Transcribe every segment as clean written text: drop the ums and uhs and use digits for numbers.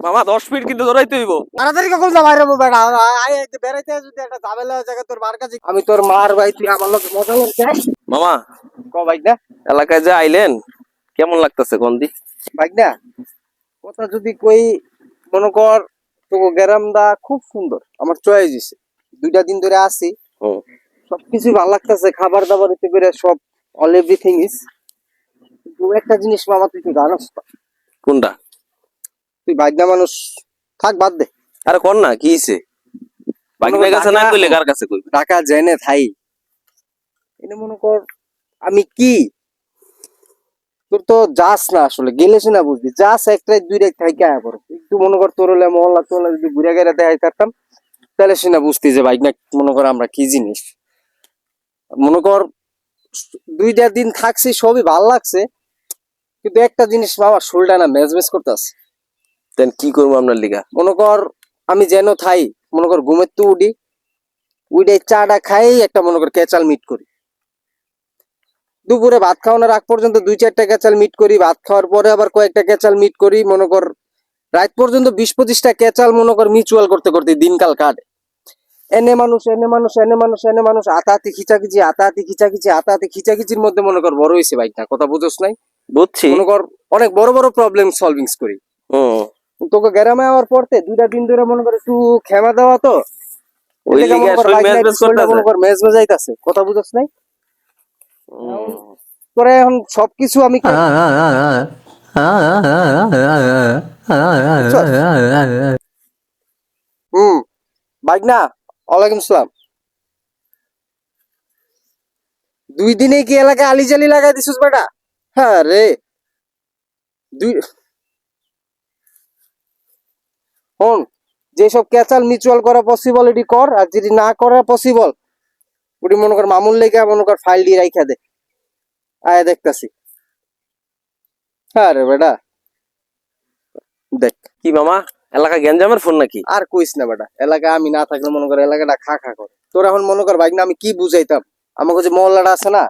মামা 10 ফিট কিন্তু দৌড়াইতে হইব। তাড়াতাড়ি কখন যা বাইরে বেটা আই বেরাইতে যদি একটা ঝামেলা হয়ে যায় তোর মার কাছে আমি তোর মার ভাই তুই আমার লোক মজা করছিস মামা ক ভাই না এলাকায় যে আইলেন কেমন লাগতেছে গন্দি? ভাই না কথা যদি কই মনে কর তো গ্রামটা খুব সুন্দর আমার চয়েস দিছে 2টা দিন ধরে আসি সবকিছু ভালো লাগতেছে খাবার দাবার এতে করে সব অল এভরিথিং ইজ কিন্তু একটা জিনিস মামা তুই তো জানোস না কোনটা? তুই ভাগ্না মানুষ থাক বাদ দে আরে কোন না কি হইছে? বাগিনের কাছে না কইলে কার কাছে কইবে? টাকা জেনে থাই এনে মনে কর আমি কি তোর তো যাস না আসলে গেলেছ না বুঝবি যাস এক রাত 2 রাত থাইকে আয়া পড়ো একটু মনে কর তোর হলে মহল্লা তোলা যদি ঘুরে গেলে দেখাই থাকতাম তাহলে সিনা বুঝতি যে বাইক না মনে কর আমরা কি জিনিস মনে কর 2টা দিন থাকছি সবই ভাল লাগছে কিন্তু একটা জিনিস বাবা শোলটা না মেজমেজ করতেছে দেন কি করবো আপনার লিগা? মনে কর আমি যেন থাই মনে কর ঘুমের তো উইডে চাটা খাই একটা মনে কর কেচাল মিট করি দুপুরে ভাত খাওয়ানোর আগ পর্যন্ত 2-4টা কেচাল মিট করি ভাত খাওয়ার পরে আবার কয়েকটা কেচাল মিট করি মনে কর রাত পর্যন্ত 20-25টা কেচাল মনে কর মিউচুয়াল করতে করতে দিনকাল কাটে এনে মানুষ আতাহাতি খিচাখিচির মধ্যে মনে কর বড় হয়েছে বাইক না কথা বুঝোস নাই বুঝছি মনে কর অনেক বড় বড় প্রবলেম সলভিংস করি তোকে গ্রামে আওয়ার পরতে 2টা দিন ধরে মনে কর একটু খেমা দেওয়া তো ওই লিগা মনে কর মেজ মেজাইতাছে কথা বুঝোস নাই তোরে এখন সবকিছু আমি বাইক না ওয়ালাইকুম সালাম 2 দিনে কি এলাকায় আলিজালি লাগাই দিছিস বেটা হ্যাঁ রে হন যেসব ক্যাচাল মিউচুয়াল করা পসিবল এটি কর আর যদি না করা পসিবল ওটি মনে কর মামুল লেগে মনে কর ফাইল দিয়ে রাইখা দে আয় দেখতাছি হ্যাঁ রে বেটা দেখ কি মামা এলাকা গ্যাঞ্জামের ফোন নাকি? আর কইস না বেটা এলাকা আমি না থাকলে মনে কর এলাকাটা খা খা করে তোর এখন মনে কর বাইক না আমি কি বুঝাইতাম আমাকে যে মহল্লাটা আছে না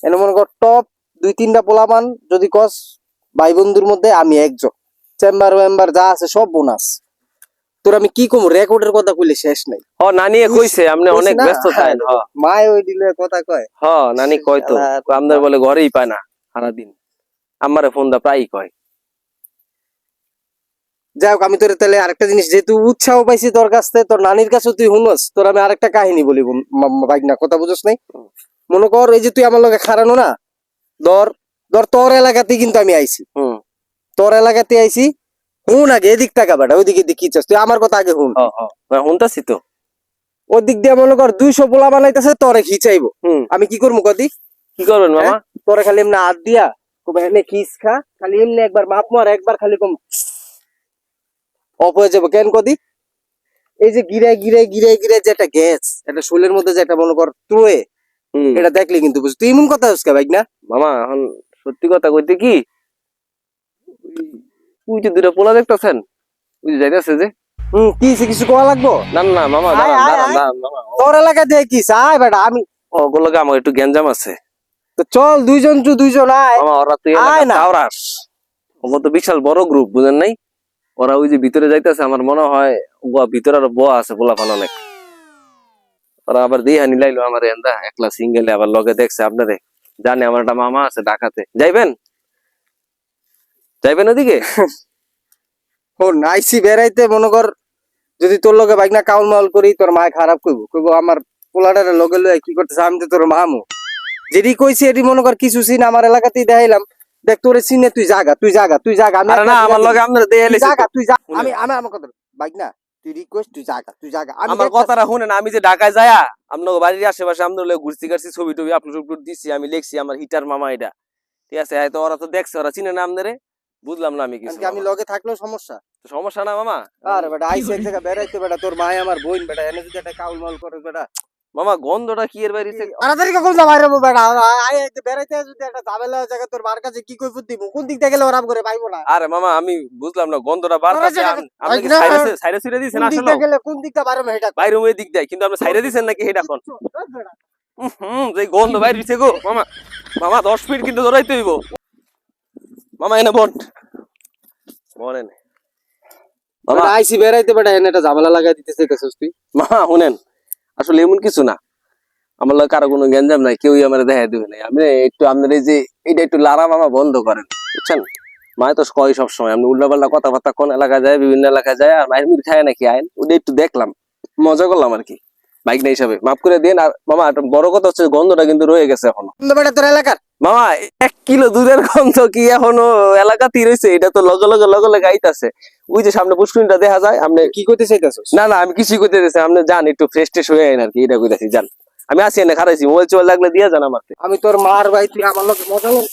এনে মনে কর টপ 2-3টা পোলাপান যদি কস ভাই বন্ধুর মধ্যে আমি একজন চেম্বার ওয়েম্বার যা আছে সব বোনাস তোর আমি কি কম রেকর্ডের কথা কইলে শেষ নাই হ নানি কইছে আপনি অনেক ব্যস্ত থাকেন। হ মায় ওই দিলে কথা কয় হ নানি কয় তো আমাদের বলে ঘরেই পায় না সারা দিন আমারে ফোন দা প্রায়ই কয়। যাই হোক আমি তোর তাহলে আরেকটা জিনিস যেহেতু উৎসাহ পাইছি তোর কাছ থেকে তোর নানির কাছে তুই শুনস তোর আমি আরেকটা কাহিনী বলি বাইক না কথা বুঝোস নাই মনে কর এই যে তুই আমার লগে খারানো না ধর ধর তোর এলাকাতে কিন্তু আমি আইছি তোর এলাকাতে আইছি হুন আগে এদিক টাকা বেটা ওইদিকে কি চাস তুই আমার কথা আগে হুন শুনতাছি তো ওই দিক দিয়ে মনে কর 200 পোলা বানাইতেছে তোরে খিচাইবো আমি কি করবো কদি কি করবেন মামা? তোরে খালি এমনি হাত দিয়া কবে এনে খিস খা খালি এমনি একবার মাপ মার একবার খালি কম অফ হয়ে যাবো কেন কদি এই যে গিরে যেটা গ্যাস একটা শোলের মধ্যে যে একটা মনে কর ট্রোয়ে এটা দেখলে কিন্তু বুঝ তুই এমন কথা হচ্ছে ভাই না মামা এখন সত্যি কথা কইতে কি ওই যে 2টা পোলা দেখতেছেন ওই যে যাইতেছে যে কি কিছু কোয়া লাগবো না না মামা দাঁড়ান মামা তোর এলাকা দেখিস আয় বেটা আমি ওগুলোকে আমার একটু গ্যাঞ্জাম আছে তো চল দুইজন আয় মামা ওরা তুই চাওরাস ওগুলো তো বিশাল বড় গ্রুপ বুঝেন নাই ওরা ওই যে ভিতরে যাইতেছে আমার মনে হয় ভিতরে আরো বোয়া আছে পোলাপান অনেক ওরা আবার দিয়ে হানি লাইলো আমার এন্দা একলা সিঙ্গেলে আবার লগে দেখছে আপনারে জানে আমার একটা মামা আছে ঢাকাতে যাইবেন ওদিকে আইসি বেড়াইতে মনে কর যদি তোর লগে বাইক না কাউল মাউল করি তোর মায় খারাপ কইবো আমার পোলাটার লগে লয়ে কি করতেছে আমি তো তোর মামু যেটি কইছি এটি মনে কর কিছু সিন আমার এলাকাতেই দেখাইলাম দেখ তোরে চিনে তুই জাগা আমি না আমার লগে আপনারা দেখাইলেছি তুই যা আমি আমার কথা বাইক না তুই রিকোয়েস্ট তুই জাগা আমার কথাটা শুনেন আমি যে ঢাকায় যায়া আপনার বাড়ির আশেপাশে আপনার লগে ঘুরছি গাছি ছবি টবি আপলোড দিচ্ছি আমি লিখছি আমার হিটার মামা এটা ঠিক আছে হয়তো ওরা তো দেখছে ওরা চিনে না আপনারে বুঝলাম না আমি কিছু আমি লগে থাকলেও সমস্যা না মামা আরে বেটা আইছে এক জায়গা বেড়াইতে বেটা তোর মায় আমার বোন বেটা এনে যদি একটা কাউল মাউল করে বেটা মামা গন্ধটা কি এর বাইরে তাড়াতাড়ি কখন যা বাইরে বেটা বেড়াইতে যদি একটা ঝামেলা হয়ে যায় তোর বার কাছে কি কইফুত দিব কোন দিক থেকে গেলে ওরাম করে পাইবো না আরে মামা আমি বুঝলাম না গন্ধটা বার কাছে আপনি কি সাইরে সুরে দিছেন আসলে গেলে কোন দিকটা বাইরে হেটা বাইরে ওই দিক দেয় কিন্তু আপনি সাইরে দিছেন নাকি হেটা কোন যে গন্ধ বাইরে দিছে গো মামা 10 ফিট কিন্তু দৌড়াইতে হইব মামা এনে বল বলেন মামা আইসি বেড়াইতে বেড়াই এটা ঝামেলা লাগাই দিতে চাইতেছিস তুই? মামা শুনেন, আসলে এমন কিছু না, আমার লগে কারো কোনো গ্যাঞ্জাম নাই, কেউই আমার দেখা দিবে নাই। আপনি একটু আপনার এই যে এটা একটু লারা মামা বন্ধ করেন, বুঝছেন? মায় তো কয় সবসময় আপনি উল্টাপাল্টা কথাবার্তা কোন এলাকায় যায়, বিভিন্ন এলাকায় যায়, আর মায়ের মুড়ি খায় নাকি আইন, ওটা একটু দেখলাম, মজা করলাম আর কি, বাইক না হিসাবে মাফ করে দিন। আর মামা একটা বড় কথা হচ্ছে গন্ধটা কিন্তু রয়ে গেছে এখনো। কিন্তু বেটা তোর এলাকার মামা 1 কিলো দুধের গন্ধ কি এখনো এলাকাতেই রয়েছে? এটা তো লগে লগে লগে লগে আইতাছে। ওই যে সামনে পুষ্করিণীটা দেখা যায়, আপনি কি করতে চাইতেছিস? না না আমি কিছুই করতে দিতেছি, আপনি যান একটু ফ্রেশ ট্রেশ হয়ে আইন আর কি, এটা কইতাছি যান। আমি আসি না খারাইছি, মোবাইল চোবাইল লাগলে দিয়ে যান আমাকে। আমি তোর মার ভাই, তুই আমার লোক মজা লোক